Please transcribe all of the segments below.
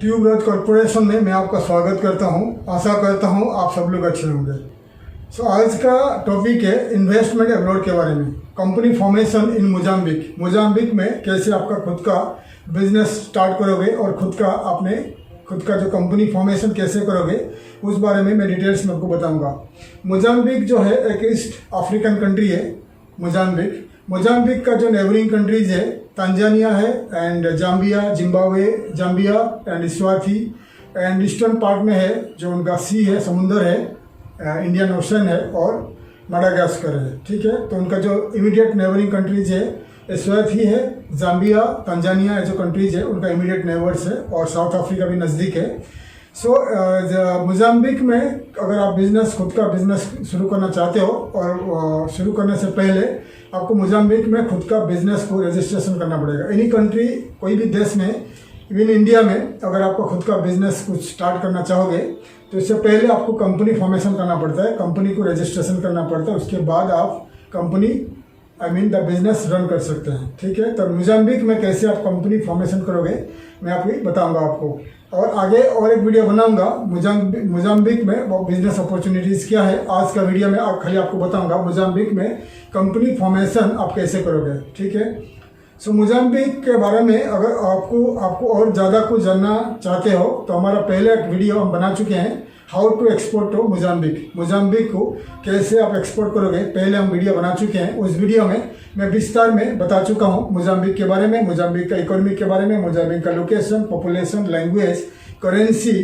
Tuberose corporation में मैं आपका स्वागत करता हूं। आशा करता हूं आप सब लोग अच्छे होंगे। आज का टॉपिक है इन्वेस्टमेंट अब्रॉड के बारे में। Company formation in Mozambique. Mozambique में कैसे आपका खुद का बिजनेस स्टार्ट करोगे और खुद का जो कंपनी फॉर्मेशन कैसे करोगे उस बारे में मैं डिटेल्स में आपको बताऊंगा। मोजाम्बिक जो है एक ईस्ट अफ्रीकन कंट्री है। मोजाम्बिक का जो नेबरिंग कंट्रीज है तांजानिया है and Zambia and Swati and eastern part में है जो उनका सी है, समुंदर है, इंडियन ओशन है और मडागास्कर है। ठीक है, तो उनका जो इमीडिएट नेबरिंग कंट्रीज है स्वाति है, जाम्बिया, तांजानिया जो कंट्रीज है उनका इमीडिएट नेबर्स है और साउथ अफ्रीका भी नज़दीक है। मोजाम्बिक में अगर आप खुद का बिजनेस शुरू करना चाहते हो और शुरू करने से पहले आपको मोजाम्बिक में खुद का बिजनेस को रजिस्ट्रेशन करना पड़ेगा। एनी कंट्री, कोई भी देश में, इवन इंडिया में अगर आपको खुद का बिजनेस कुछ स्टार्ट करना चाहोगे तो इससे पहले आपको कंपनी फॉर्मेशन करना पड़ता है, कंपनी को रजिस्ट्रेशन करना पड़ता है। उसके बाद आप द बिजनेस रन कर सकते हैं। ठीक है, तो मोजाम्बिक में कैसे आप कंपनी फॉर्मेशन करोगे मैं आपको बताऊंगा आपको, और आगे और एक वीडियो बनाऊंगा मोजाम्बिक में वो बिजनेस अपॉर्चुनिटीज़ क्या है। आज का वीडियो में खाली आपको बताऊंगा मोजाम्बिक में कंपनी फॉर्मेशन आप कैसे करोगे। ठीक है, मोजाम्बिक के बारे में अगर आपको और ज़्यादा कुछ जानना चाहते हो तो हमारा पहले एक वीडियो हम बना चुके हैं, how to export to Mozambique को कैसे आप एक्सपोर्ट करोगे, पहले हम वीडियो बना चुके हैं। उस वीडियो में मैं विस्तार में बता चुका हूं मोजाम्बिक के बारे में, मोजाम्बिक का इकोनॉमी के बारे में, मोजाम्बिक का लोकेशन, पॉपुलेशन, लैंग्वेज, करेंसी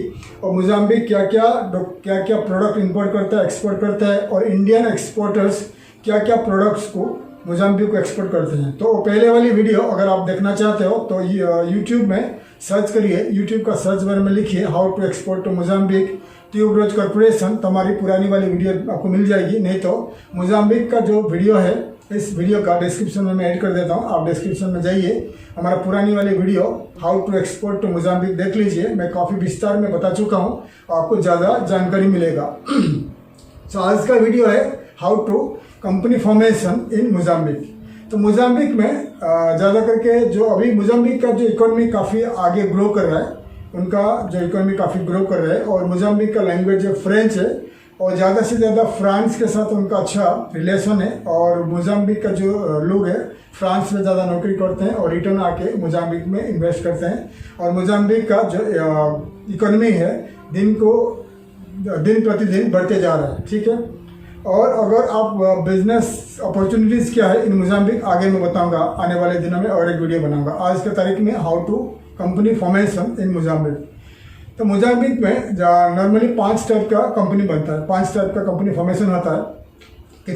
और मोजाम्बिक क्या क्या प्रोडक्ट इंपोर्ट करता है, एक्सपोर्ट करता है और इंडियन एक्सपोर्टर्स क्या क्या प्रोडक्ट्स को मोजाम्बिक को एक्सपोर्ट करते हैं। तो पहले वाली वीडियो अगर आप देखना चाहते हो तो यूट्यूब में सर्च करिए, यूट्यूब का सर्च बार में लिखिए how to export to Mozambique tuberose corporation, तो हमारी पुरानी वाली वीडियो आपको मिल जाएगी। नहीं तो मोजाम्बिक का जो वीडियो है इस वीडियो का डिस्क्रिप्शन में मैं ऐड कर देता हूँ, आप डिस्क्रिप्शन में जाइए, हमारा पुरानी वाली video how to export to Mozambique देख लीजिए। मैं काफ़ी विस्तार में बता चुका हूँ, आपको ज़्यादा जानकारी मिलेगा। आज का वीडियो है how to company formation in Mozambique. तो मोजाम्बिक में ज़्यादा करके जो अभी मोजाम्बिक का जो इकोनॉमी काफ़ी आगे ग्रो कर रहा है, उनका जो इकोनॉमी काफ़ी ग्रो कर रहा है और मोजाम्बिक का लैंग्वेज जो फ्रेंच है और ज़्यादा से ज़्यादा फ्रांस के साथ उनका अच्छा रिलेशन है और मोजाम्बिक का जो लोग हैं फ्रांस में ज़्यादा नौकरी करते हैं और रिटर्न आके मोजाम्बिक में इन्वेस्ट करते हैं और मोजाम्बिक का जो इकोनॉमी है दिन प्रतिदिन बढ़ते जा रहा है। ठीक है, और अगर आप बिजनेस अपॉर्चुनिटीज़ क्या है इन मोजाम्बिक आगे मैं बताऊंगा, आने वाले दिनों में और एक वीडियो बनाऊंगा। आज के तारीख में how to company formation in Mozambique. तो मोजाम्बिक में नॉर्मली 5 टाइप का कंपनी बनता है, 5 टाइप का कंपनी फॉर्मेशन होता है।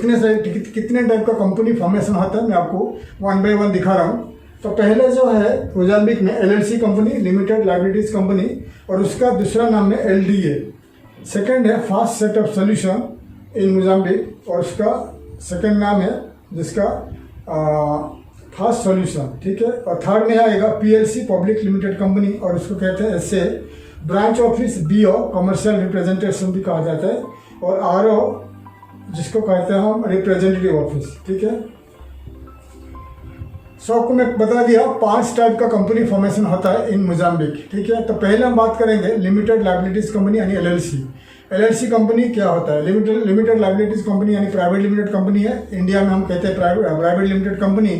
कितने टाइप का कंपनी फॉर्मेशन होता है मैं आपको 1 बाय 1 दिखा रहा हूँ। तो पहले जो है मोजाम्बिक में LLC company, limited liabilities company, और उसका दूसरा नाम है LDA। सेकेंड है fast setup solution in Mozambique और उसका सेकेंड नाम है जिसका फास्ट सॉल्यूशन। ठीक है, और थर्ड में आएगा PLC पब्लिक लिमिटेड कंपनी और उसको कहते हैं SA, branch office BO commercial representation भी कहा जाता है, और RO जिसको कहते हैं हम रिप्रेजेंटेटिव ऑफिस। ठीक है, आपको मैं बता दिया 5 टाइप का कंपनी फॉर्मेशन होता है इन मोजाम्बिक। ठीक है, तो पहले हम बात करेंगे लिमिटेड लाइबिलिटीज कंपनी यानी LLC कंपनी क्या होता है। लिमिटेड लाइबिलिटीज कंपनी यानी प्राइवेट लिमिटेड कंपनी है। इंडिया में हम कहते हैं private limited company,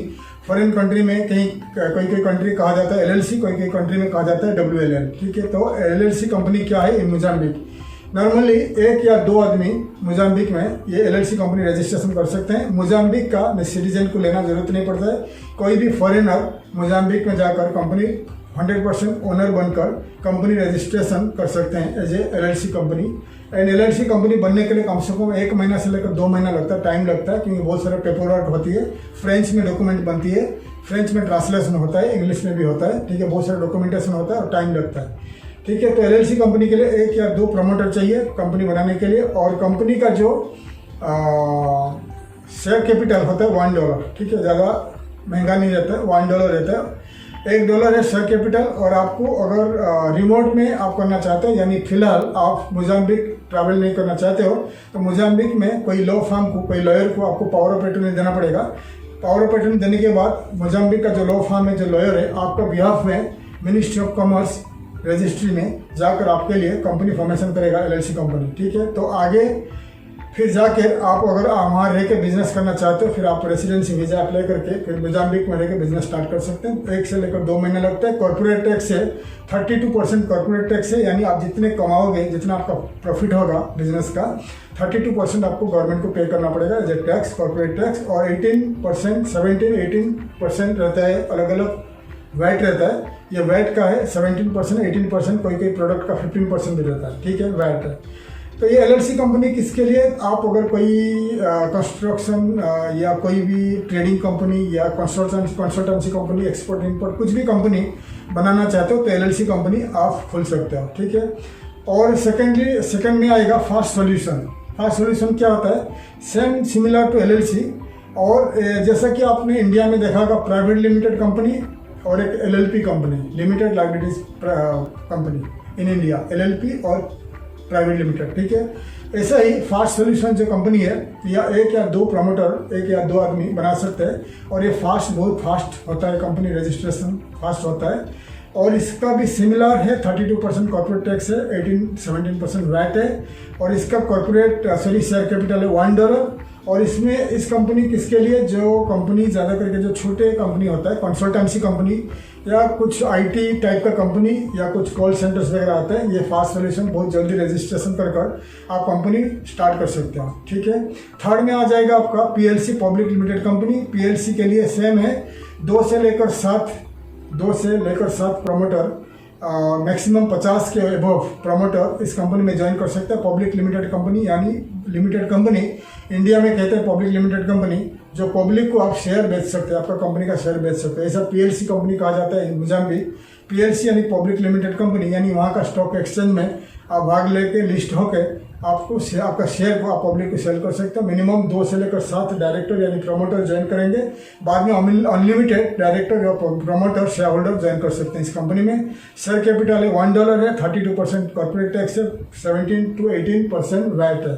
foreign country में कोई कंट्री कहा जाता है LLC, कोई कंट्री में कहा जाता है WLL। ठीक है, तो LLC कंपनी क्या है इन मोजाम्बिक। नॉर्मली 1 या 2 आदमी मोजाम्बिक में ये LLC कंपनी रजिस्ट्रेशन कर सकते हैं। मोजाम्बिक का सिटीजन को लेना जरूरत नहीं पड़ता है, कोई भी फॉरेनर मोजाम्बिक में जाकर कंपनी 100% ओनर बनकर कंपनी रजिस्ट्रेशन कर सकते हैं as a LLC company. And LLC company बनने के लिए कम से कम 1 महीना से लेकर 2 महीना लगता है, टाइम लगता है, क्योंकि बहुत सारे पेपर वर्क होती है, फ्रेंच में डॉक्यूमेंट बनती है, फ्रेंच में ट्रांसलेशन होता है, इंग्लिश में भी होता है। ठीक है, बहुत सारे डॉक्यूमेंटेशन होता है और टाइम लगता है। ठीक है, तो LLC कंपनी के लिए 1 या 2 प्रमोटर चाहिए कंपनी बनाने के लिए, और कंपनी का जो शेयर कैपिटल होता है $1। ठीक है, ज़्यादा महंगा नहीं रहता है, $1 रहता है। $1 है शेयर कैपिटल। और आपको अगर रिमोट में आप करना चाहते हैं, यानी फिलहाल आप मोजाम्बिक ट्रैवल नहीं करना चाहते हो, तो मोजाम्बिक में कोई लॉ फर्म को, कोई लॉयर को आपको पावर ऑफ अटॉर्नी देना पड़ेगा। पावर ऑफ अटॉर्नी देने के बाद मोजाम्बिक का जो लॉ फर्म है, जो लॉयर है, आपका बिहाफ में मिनिस्ट्री ऑफ कॉमर्स रजिस्ट्री में जाकर आपके लिए कंपनी फॉर्मेशन करेगा, एलएलसी कंपनी। ठीक है, तो आगे फिर जाके आप अगर वहाँ रह के बिजनेस करना चाहते हो, फिर आप रेसिडेंसी वीज़ा अप्लाई करके फिर मोजाम्बिक में रह के बिजनेस स्टार्ट कर सकते हैं। 1 से लेकर 2 महीने लगता है। कॉर्पोरेट टैक्स है 32% कॉर्पोरेट टैक्स है, यानी आप जितने कमाओगे, जितना आपका प्रॉफिट होगा बिजनेस का, 32% आपको गवर्नमेंट को पे करना पड़ेगा as a tax, corporate tax. और 18%, 17-18% रहता है, अलग अलग वैट रहता है। ये वैट का है 17%, 18%, कोई कोई प्रोडक्ट का 15% भी रहता है। ठीक है, वैट है। तो ये एलएलसी कंपनी किसके लिए, आप अगर कोई कंस्ट्रक्शन या कोई भी ट्रेडिंग कंपनी या कंसल्टेंसी कंपनी, एक्सपोर्ट इंपोर्ट कुछ भी कंपनी बनाना चाहते हो तो एलएलसी कंपनी आप खोल सकते हो। ठीक है, और सेकंड में आएगा फास्ट सॉल्यूशन। फास्ट सॉल्यूशन क्या होता है, सेम सिमिलर टू एलएलसी। और जैसा कि आपने इंडिया में देखा होगा, प्राइवेट लिमिटेड कंपनी और एक LLP company, limited liabilities company in India, LLP और प्राइवेट लिमिटेड। ठीक है, ऐसा ही फास्ट सॉल्यूशन जो कंपनी है, या 1 या 2 प्रमोटर, 1 या 2 आदमी बना सकते हैं। और ये बहुत फास्ट होता है, कंपनी रजिस्ट्रेशन फास्ट होता है। और इसका भी सिमिलर है, 32% कॉर्पोरेट टैक्स है, 18-17% वैट है। और इसका शेयर कैपिटल है $1। और इसमें इस कंपनी किसके लिए, जो कंपनी ज़्यादा करके जो छोटे कंपनी होता है, कंसल्टेंसी कंपनी या कुछ आईटी टाइप का कंपनी या कुछ कॉल सेंटर्स वगैरह आते हैं, ये फास्ट सॉल्यूशन बहुत जल्दी रजिस्ट्रेशन कर आप कंपनी स्टार्ट कर सकते हो। ठीक है, थर्ड में आ जाएगा आपका PLC, public limited company. PLC के लिए सेम है, 2 से लेकर 7 प्रमोटर, मैक्सिमम 50 के अबव प्रमोटर इस कंपनी में ज्वाइन कर सकते हैं। पब्लिक लिमिटेड कंपनी यानी लिमिटेड कंपनी, इंडिया में कहते हैं पब्लिक लिमिटेड कंपनी, जो पब्लिक को आप शेयर बेच सकते हैं, आपका कंपनी का शेयर बेच सकते हैं। ऐसा पीएलसी कंपनी कहा जाता है मोजाम्बिक। पीएलसी यानी पब्लिक लिमिटेड कंपनी, यानी वहाँ का स्टॉक एक्सचेंज में आप भाग लेके लिस्ट होके आपका शेयर को आप पब्लिक को सेल कर सकते हो। मिनिमम 2 से लेकर 7 डायरेक्टर यानी प्रमोटर ज्वाइन करेंगे। बाद में अनलिमिटेड डायरेक्टर या प्रमोटर शेयर होल्डर ज्वाइन कर सकते हैं इस कंपनी में। शेयर कैपिटल है $1 है, 32% कॉर्पोरेट टैक्स है, 17-18% वैट है।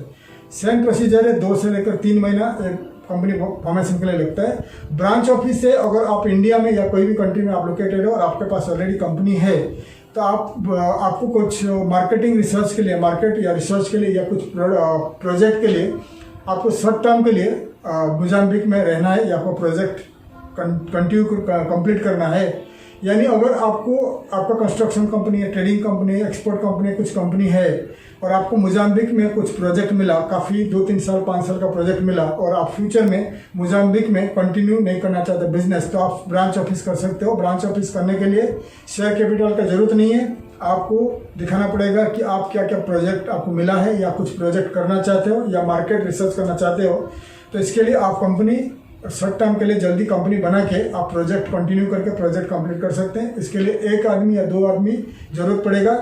सेम प्रोसीजर है, 2 से लेकर 3 महीना कंपनी फॉर्मेशन के लिए लगता है। ब्रांच ऑफिस है, अगर आप इंडिया में या कोई भी कंट्री में आप लोकेटेड हो और आपके पास ऑलरेडी कंपनी है, तो आपको कुछ मार्केटिंग रिसर्च के लिए, मार्केट या रिसर्च के लिए या कुछ प्रोजेक्ट के लिए आपको शॉर्ट टर्म के लिए मोजाम्बिक में रहना है या आपको प्रोजेक्ट कंप्लीट करना है। यानी अगर आपका कंस्ट्रक्शन कंपनी है, ट्रेडिंग कंपनी है, एक्सपोर्ट कंपनी है, कुछ कंपनी है और आपको मोजाम्बिक में कुछ प्रोजेक्ट मिला, काफ़ी 2-3 साल 5 साल का प्रोजेक्ट मिला और आप फ्यूचर में मोजाम्बिक में कंटिन्यू नहीं करना चाहते बिजनेस, तो आप ब्रांच ऑफिस कर सकते हो। ब्रांच ऑफिस करने के लिए शेयर कैपिटल का जरूरत नहीं है, आपको दिखाना पड़ेगा कि आप क्या क्या प्रोजेक्ट आपको मिला है या कुछ प्रोजेक्ट करना चाहते हो या मार्केट रिसर्च करना चाहते हो। तो इसके लिए आप कंपनी शॉर्ट टर्म के लिए जल्दी कंपनी बना के आप प्रोजेक्ट कंटिन्यू करके प्रोजेक्ट कंप्लीट कर सकते हैं। इसके लिए 1 आदमी या 2 आदमी जरूरत पड़ेगा।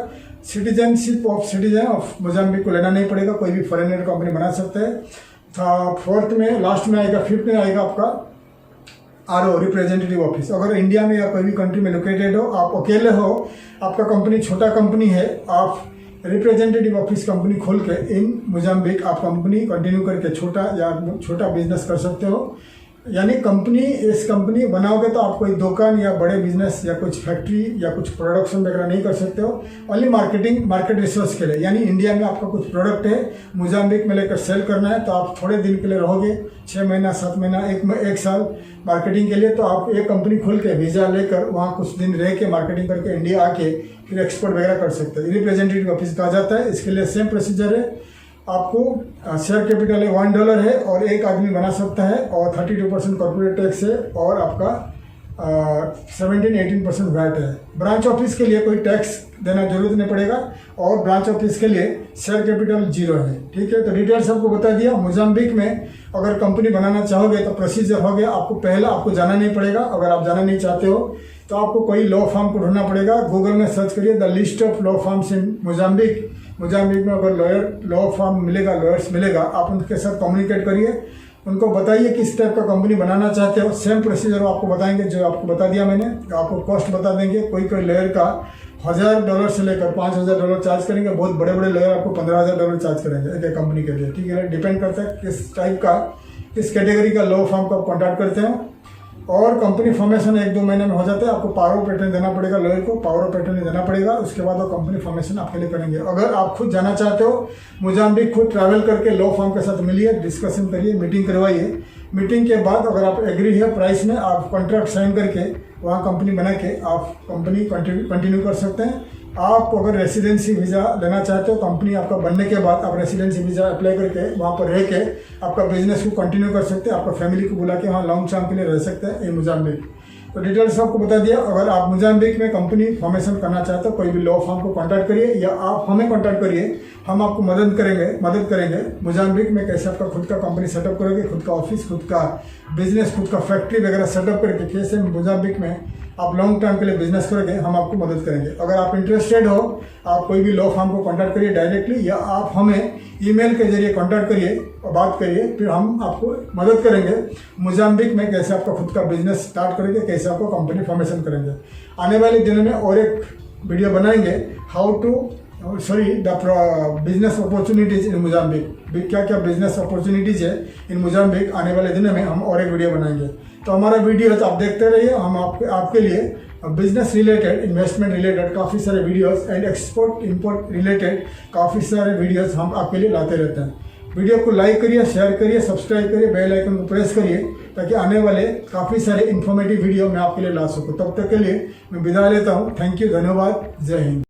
सिटीजन ऑफ मोजाम्बिक को लेना नहीं पड़ेगा, कोई भी फॉरेनर कंपनी बना सकता है। फोर्थ में लास्ट में आएगा, 5th में आएगा आपका आरओ, रिप्रेजेंटेटिव ऑफिस। अगर इंडिया में या कोई भी कंट्री में लोकेटेड हो, आप अकेले हो, आपका कंपनी छोटा कंपनी है, आप रिप्रेजेंटेटिव ऑफिस कंपनी खोल के इन मोजाम्बिक आप कंपनी कंटिन्यू करके छोटा बिजनेस कर सकते हो। यानी इस कंपनी बनाओगे तो आप कोई दुकान या बड़े बिजनेस या कुछ फैक्ट्री या कुछ प्रोडक्शन वगैरह नहीं कर सकते हो। ओनली मार्केट रिसर्च के लिए, यानी इंडिया में आपका कुछ प्रोडक्ट है, मोजाम्बिक में लेकर सेल करना है, तो आप थोड़े दिन के लिए रहोगे, 6 महीना 7 महीना 1 साल मार्केटिंग के लिए, तो आप एक कंपनी खोल के वीज़ा लेकर वहाँ कुछ दिन रह के मार्केटिंग करके इंडिया आके फिर एक्सपोर्ट वगैरह कर सकते हैं। रिप्रेजेंटेटिव ऑफिस कहा जाता है। इसके लिए सेम प्रोसीजर है, आपको शेयर कैपिटल है $1 है और 1 आदमी बना सकता है और 32% कॉर्पोरेट टैक्स है और आपका 17-18% वैट है। ब्रांच ऑफिस के लिए कोई टैक्स देना जरूरत नहीं पड़ेगा और ब्रांच ऑफिस के लिए शेयर कैपिटल 0 है। ठीक है, तो डिटेल्स आपको बता दिया। मोजाम्बिक में अगर कंपनी बनाना चाहोगे तो प्रोसीजर हो गया, आपको जाना नहीं पड़ेगा। अगर आप जाना नहीं चाहते हो तो आपको कोई लॉ फर्म को ढूंढना पड़ेगा। गूगल में सर्च करिए the list of law firms in Mozambique. Mozambique में अगर लॉ फर्म मिलेगा, लॉयर्स मिलेगा, आप उनके साथ कम्युनिकेट करिए, उनको बताइए किस टाइप का कंपनी बनाना चाहते हो। सेम प्रोसीजर आपको बताएंगे जो आपको बता दिया मैंने। आपको कॉस्ट बता देंगे। कोई लॉयर का $1000 से लेकर $5000 चार्ज करेंगे। बहुत बड़े बड़े लॉयर आपको $15000 चार्ज करेंगे एक कंपनी के लिए। ठीक है, डिपेंड करता है किस टाइप का, किस कैटेगरी का लॉ फर्म को आप कॉन्टैक्ट करते हैं। और कंपनी फॉर्मेशन 1-2 महीने में हो जाता है। आपको पावर ऑफ अटर्नी देना पड़ेगा, लॉयर को पावर ऑफ अटर्नी देना पड़ेगा, उसके बाद वो कंपनी फॉर्मेशन आपके लिए करेंगे। अगर आप खुद जाना चाहते हो मोजाम्बिक, खुद ट्रैवल करके लॉ फॉर्म के साथ मिलिए, डिस्कशन करिए, मीटिंग करवाइए। मीटिंग के बाद अगर आप एग्री है प्राइस में, आप कॉन्ट्रैक्ट साइन करके वहाँ कंपनी बना के आप कंपनी कंटिन्यू कर सकते हैं। आप अगर रेसिडेंसी वीज़ा लेना चाहते हो, कंपनी आपका बनने के बाद आप रेसिडेंसी वीज़ा अप्लाई करके वहाँ पर रह के आपका बिजनेस को कंटिन्यू कर सकते हैं, आपका फैमिली को बुला के वहाँ लॉन्ग टर्म के लिए रह सकते हैं ये मोजाम्बिक। तो डिटेल्स आपको बता दिया। अगर आप मोजाम्बिक में कंपनी फॉर्मेशन करना चाहते हो, कोई भी लॉ फॉर्म को कांटेक्ट करिए या आप हमें कांटेक्ट करिए, हम आपको मदद करेंगे मोजाम्बिक में कैसे आपका खुद का कंपनी सेटअप करोगे, खुद का ऑफिस, खुद का बिजनेस, खुद का फैक्ट्री वगैरह सेटअप करके कैसे मोजाम्बिक में आप लॉन्ग टर्म के लिए बिजनेस करोगे, हम आपको मदद करेंगे। अगर आप इंटरेस्टेड हो, आप कोई भी लॉ फॉर्म को कांटेक्ट करिए डायरेक्टली, या आप हमें ईमेल के जरिए कांटेक्ट करिए और बात करिए, फिर हम आपको मदद करेंगे मोजाम्बिक में कैसे आपका खुद का बिजनेस स्टार्ट करेंगे, कैसे आपको कंपनी फॉर्मेशन करेंगे। आने वाले दिनों में और एक वीडियो बनाएंगे the business opportunities in Mozambique, क्या क्या बिजनेस अपॉर्चुनिटीज है इन मोजाम्बिक। आने वाले दिनों में हम और एक वीडियो बनाएंगे। तो हमारा वीडियो आप देखते रहिए। हम आपके लिए बिजनेस रिलेटेड, इन्वेस्टमेंट रिलेटेड काफ़ी सारे videos and export import related काफ़ी सारे वीडियोस हम आपके लिए लाते रहते हैं। वीडियो को लाइक करिए, शेयर करिए, सब्सक्राइब करिए, बेल आइकन को प्रेस करिए, ताकि आने वाले काफ़ी सारे इन्फॉर्मेटिव वीडियो मैं आपके लिए ला सकूँ। तब तक के लिए मैं विदा लेता हूँ। थैंक यू, धन्यवाद, जय हिंद।